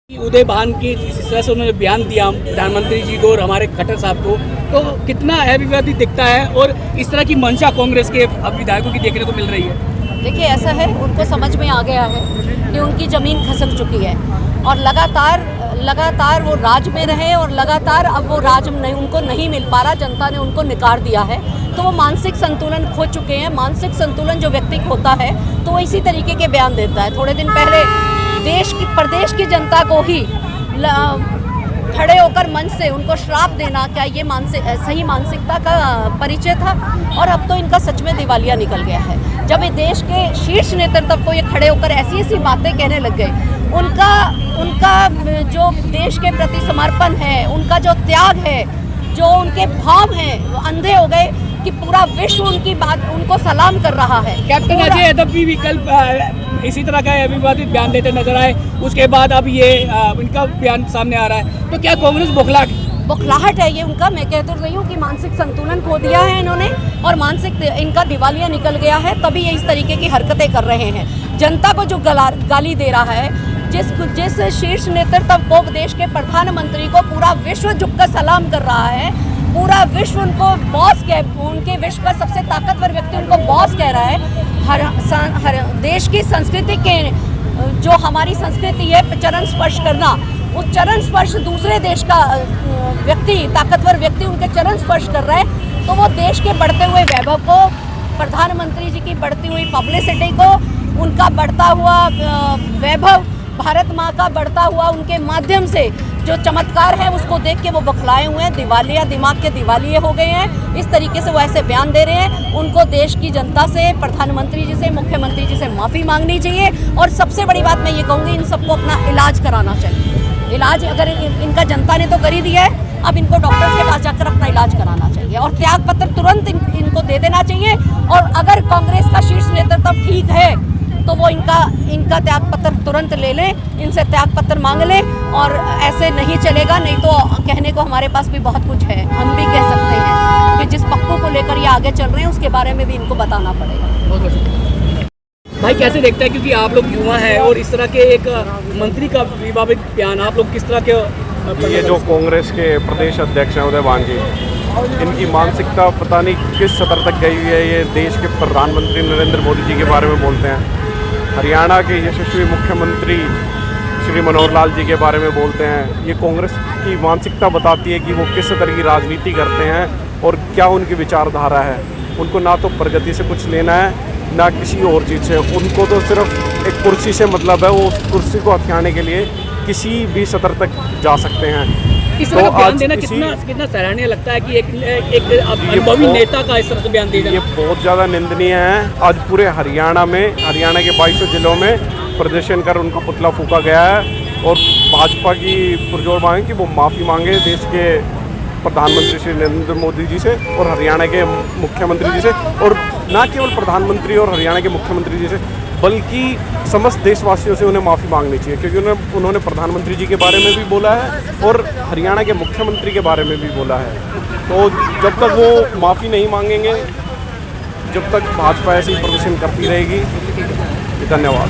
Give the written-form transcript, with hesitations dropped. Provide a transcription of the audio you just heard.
उदय भान की जिस तरह से उन्होंने बयान दिया प्रधानमंत्री जी को और हमारे खट्टर साहब को, तो कितना अविवादित दिखता है और इस तरह की मंशा कांग्रेस के अब विधायकों की देखने को मिल रही है। देखिए, ऐसा है, उनको समझ में आ गया है कि उनकी ज़मीन खसक चुकी है और लगातार वो राज में रहे और लगातार अब वो राज नहीं, उनको नहीं मिल पा रहा, जनता ने उनको निकार दिया है, तो वो मानसिक संतुलन खो चुके हैं। मानसिक संतुलन जो व्यक्ति खोता है तो वो इसी तरीके के बयान देता है। थोड़े दिन पहले प्रदेश की जनता को ही खड़े होकर मंच से उनको श्राप देना, क्या ये सही मानसिकता का परिचय था? और अब तो इनका सच में दिवालिया निकल गया है। जब ये देश के शीर्ष नेतृत्व को ये खड़े होकर ऐसी ऐसी बातें कहने लग गए, उनका जो देश के प्रति समर्पण है, उनका जो त्याग है, जो उनके भाव हैं, वो अंधे हो गए कि पूरा विश्व उनकी बात उनको सलाम कर रहा है। कैप्टन अजय यादव भी विकल्प इसी तरह का अविवादित बयान देते नजर आए, उसके बाद अब ये इनका बयान सामने आ रहा है, तो क्या कांग्रेस बौखलाहट है ये उनका? मैं कह तो रही हूँ कि मानसिक संतुलन खो दिया है इन्होंने और मानसिक इनका दिवालिया निकल गया है, तभी ये इस तरीके की हरकतें कर रहे हैं। जनता को जो गाली दे रहा है, जिस शीर्ष नेतृत्व को, देश के प्रधानमंत्री को पूरा विश्व झुककर सलाम कर रहा है, पूरा विश्व उनको बॉस उनके विश्व का सबसे ताकतवर व्यक्ति उनको बॉस कह रहा है। हर देश की संस्कृति के जो हमारी संस्कृति है चरण स्पर्श करना, उस चरण स्पर्श दूसरे देश का व्यक्ति, ताकतवर व्यक्ति उनके चरण स्पर्श कर रहा है, तो वो देश के बढ़ते हुए वैभव को, प्रधानमंत्री जी की बढ़ती हुई पब्लिसिटी को, उनका बढ़ता हुआ वैभव, भारत माँ का बढ़ता हुआ उनके माध्यम से जो चमत्कार है, उसको देख के वो बौखलाए हुए हैं, दिवालिया, दिमाग के दिवालिये हो गए हैं। इस तरीके से वो ऐसे बयान दे रहे हैं। उनको देश की जनता से, प्रधानमंत्री जी से, मुख्यमंत्री जी से माफ़ी मांगनी चाहिए और सबसे बड़ी बात मैं ये कहूँगी, इन सबको अपना इलाज कराना चाहिए। इलाज अगर इनका जनता ने तो कर ही दिया है, अब इनको डॉक्टर्स के पास जाकर अपना इलाज कराना चाहिए और त्याग पत्र तुरंत इनको दे देना चाहिए। और अगर कांग्रेस का शीर्ष नेतृत्व ठीक है तो वो इनका त्याग पत्र तुरंत ले लें, इनसे त्याग पत्र मांग लें। और ऐसे नहीं चलेगा, नहीं तो कहने को हमारे पास भी बहुत कुछ है, हम भी कह सकते हैं कि जिस पक्कों को लेकर ये आगे चल रहे हैं उसके बारे में भी इनको बताना पड़ेगा। भाई कैसे देखता है, क्योंकि आप लोग युवा हैं और इस तरह के एक मंत्री का विवादित बयान आप लोग किस तरह के? ये जो कांग्रेस के प्रदेश अध्यक्ष हैं उदय भान जी, इनकी मानसिकता पता नहीं किस स्तर तक गई हुई है। ये देश के प्रधानमंत्री नरेंद्र मोदी जी के बारे में बोलते हैं, हरियाणा के यशस्वी मुख्यमंत्री श्री मनोहर लाल जी के बारे में बोलते हैं। ये कांग्रेस की मानसिकता बताती है कि वो किस तरह की राजनीति करते हैं और क्या उनकी विचारधारा है। उनको ना तो प्रगति से कुछ लेना है, ना किसी और चीज़ से। उनको तो सिर्फ एक कुर्सी से मतलब है, वो उस कुर्सी को हथियाने के लिए किसी भी स्तर तक जा सकते हैं। इस तरह का बयान देना कितना सराहनीय लगता है कि एक अनुभवी नेता का इस तरह से बयान देना? ये बहुत ज़्यादा निंदनीय है। आज पूरे हरियाणा के 22 जिलों में प्रदर्शन कर उनका पुतला फूंका गया है और भाजपा की पुरजोर मांग कि वो माफ़ी मांगे देश के प्रधानमंत्री श्री नरेंद्र मोदी जी से और हरियाणा के मुख्यमंत्री जी से, और ना केवल प्रधानमंत्री और हरियाणा के मुख्यमंत्री जी से बल्कि समस्त देशवासियों से उन्हें माफ़ी मांगनी चाहिए, क्योंकि उन्होंने प्रधानमंत्री जी के बारे में भी बोला है और हरियाणा के मुख्यमंत्री के बारे में भी बोला है। तो जब तक वो माफ़ी नहीं मांगेंगे, जब तक भाजपा ऐसे ही प्रदर्शन करती रहेगी। धन्यवाद।